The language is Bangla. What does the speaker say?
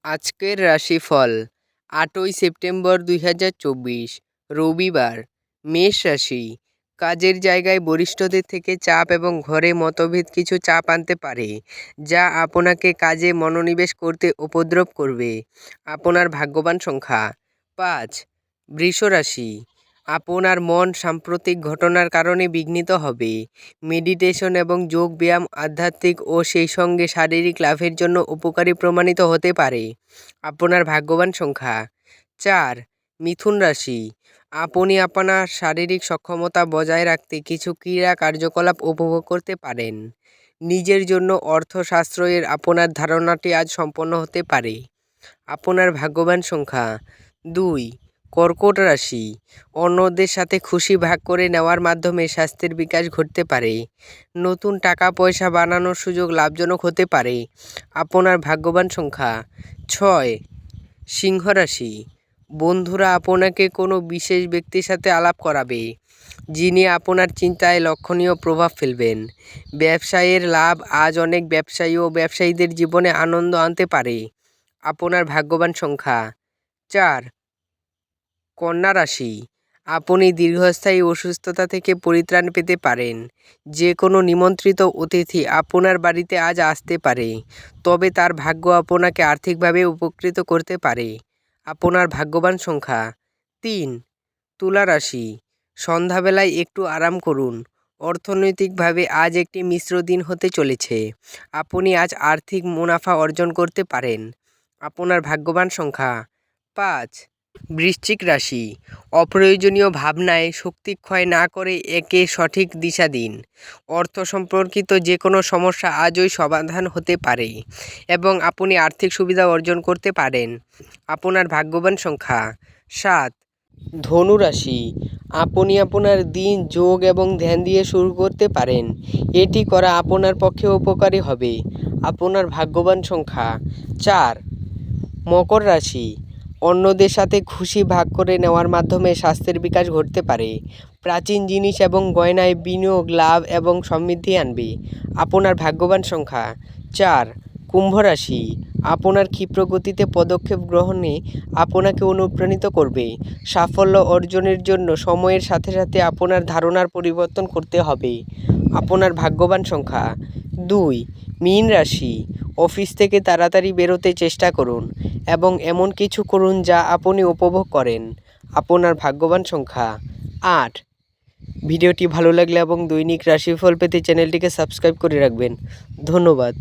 আজকের রাশিফল ৮ই সেপ্টেম্বর ২০২৪ রবিবার। মেষ রাশি। কাজের জায়গায় বরিষ্ঠদের থেকে চাপ এবং ঘরে মতভেদ কিছু চাপ আনতে পারে, যা আপনাকে কাজে মনোনিবেশ করতে উপদ্রব করবে। আপনার ভাগ্যবান সংখ্যা ৫। বৃষ রাশি। আপনার মন সাম্প্রতিক ঘটনার কারণে বিঘ্নিত হবে। মেডিটেশন এবং যোগ ব্যায়াম আধ্যাত্মিক ও সেই সঙ্গে শারীরিক লাভের জন্য উপকারী প্রমাণিত হতে পারে। আপনার ভাগ্যবান সংখ্যা ৪। মিথুন রাশি। আপনি আপনার শারীরিক সক্ষমতা বজায় রাখতে কিছু ক্রীড়া কার্যকলাপ উপভোগ করতে পারেন। নিজের জন্য অর্থ সাশ্রয়ের আপনার ধারণাটি আজ সম্পন্ন হতে পারে। আপনার ভাগ্যবান সংখ্যা ২। কর্কট রাশি। অন্যদের সাথে খুশি ভাগ করে নেওয়ার মাধ্যমে স্বাস্থ্যের বিকাশ ঘটতে পারে। নতুন টাকা পয়সা বানানোর সুযোগ লাভজনক হতে পারে। আপনার ভাগ্যবান সংখ্যা ৬। সিংহ রাশি। বন্ধুরা আপনাকে কোনো বিশেষ ব্যক্তির সাথে আলাপ করাবে, যিনি আপনার চিন্তায় লক্ষণীয় প্রভাব ফেলবেন। ব্যবসায়ের লাভ আজ অনেক ব্যবসায়ী ও ব্যবসায়ীদের জীবনে আনন্দ আনতে পারে। আপনার ভাগ্যবান সংখ্যা ৪। কন্যা রাশি। আপনি দীর্ঘস্থায়ী অসুস্থতা থেকে পরিত্রাণ পেতে পারেন। যে কোনো নিমন্ত্রিত অতিথি আপনার বাড়িতে আজ আসতে পারে, তবে তার ভাগ্য আপনাকে আর্থিকভাবে উপকৃত করতে পারে। আপনার ভাগ্যবান সংখ্যা ৩। তুলা রাশি। সন্ধ্যাবেলায় একটু আরাম করুন। অর্থনৈতিকভাবে আজ একটি মিশ্র দিন হতে চলেছে। আপনি আজ আর্থিক মুনাফা অর্জন করতে পারেন। আপনার ভাগ্যবান সংখ্যা ৫। বৃশ্চিক রাশি। অপ্রয়োজনীয় ভাবনায় শক্তি ক্ষয় না করে একে সঠিক দিশা দিন। অর্থ সম্পর্কিত যে কোনো সমস্যা আজই সমাধান হতে পারে এবং আপনি আর্থিক সুবিধা অর্জন করতে পারেন। আপনার ভাগ্যবান সংখ্যা ৭। ধনু রাশি। আপনি আপনার দিন যোগ এবং ধ্যান দিয়ে শুরু করতে পারেন। এটি করা আপনার পক্ষে উপকারী হবে। আপনার ভাগ্যবান সংখ্যা ৪। মকর রাশি। অন্যদের সাথে খুশি ভাগ করে নেওয়ার মাধ্যমে স্বাস্থ্যের বিকাশ ঘটতে পারে। প্রাচীন জিনিস এবং গয়নায় বিনিয়োগ লাভ এবং সমৃদ্ধি আনবে। আপনার ভাগ্যবান সংখ্যা ৪। কুম্ভ রাশি। আপনার ক্ষিপ্র গতিতে পদক্ষেপ গ্রহণে আপনাকে অনুপ্রাণিত করবে। সাফল্য অর্জনের জন্য সময়ের সাথে সাথে আপনার ধারণার পরিবর্তন করতে হবে। আপনার ভাগ্যবান সংখ্যা ২। মীন রাশি। অফিস থেকে তাড়াতাড়ি বেরোতে চেষ্টা করুন এবং এমন কিছু করুন যা আপনি উপভোগ করেন। আপনার ভাগ্যবান সংখ্যা ৮। ভিডিওটি ভালো লাগলে এবং দৈনিক রাশিফল পেতে চ্যানেলটিকে সাবস্ক্রাইব করে রাখবেন। ধন্যবাদ।